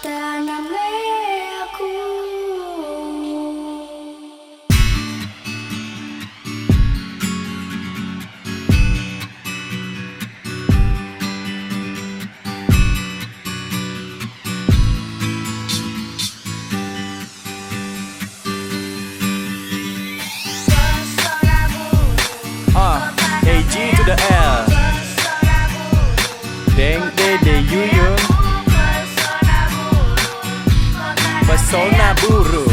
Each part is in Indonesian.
tanam aku. AG to the L. Deng Dede Yuyun. Pesona Buru.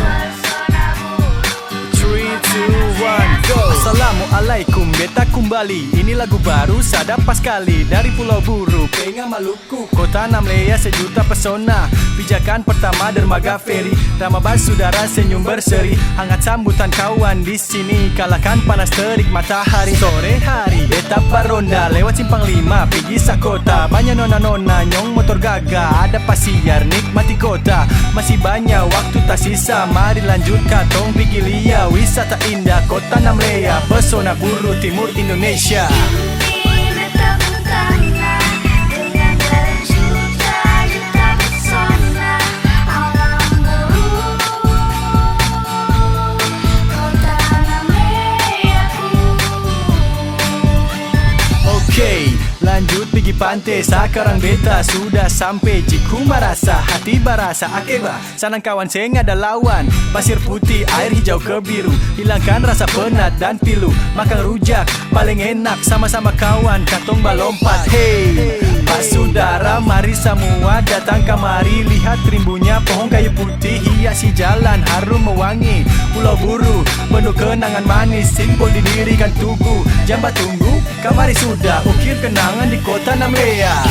3, 2, 1, go. Assalamualaikum, beta kembali. Ini lagu baru, sadap pas kali. Dari Pulau Buru, Penga Maluku, Kota Namlea, sejuta pesona. Pijakan pertama dermaga feri. Ramabas saudara senyum berseri. Hangat sambutan kawan di sini. Kalahkan panas terik matahari. Sore hari, beta paronda lewat simpang 5, pergi sakota. Banyak nona-nona nyong motor gagah. Ada pasiar nikmati kota. Masih banyak waktu tak sisa. Mari lanjut katong pergi lia. Wisata indah Kota Namlea, pesona Buru Timur Indonesia. Ini beta bertanah dengan berjuta-juta pesona. Alam buru, Kota Namleaku. Oke, lanjut pergi pantai. Sekarang beta sudah sampai Cikumarasa. Hati barasa akeba, sanang kawan saya nggak ada lawan. Pasir putih, air hijau kebiru. Hilangkan rasa penat dan pilu. Makan rujak, paling enak. Sama-sama kawan, katong balompat. Hey, Pak Saudara, mari semua datang kemari. Lihat rimbunya pohon kayu putih hiasi jalan, harum mewangi. Pulau Buru, penuh kenangan manis. Simbol didirikan tugu. Jambat tunggu, kamari sudah. Ukir kenangan di Kota Namlea.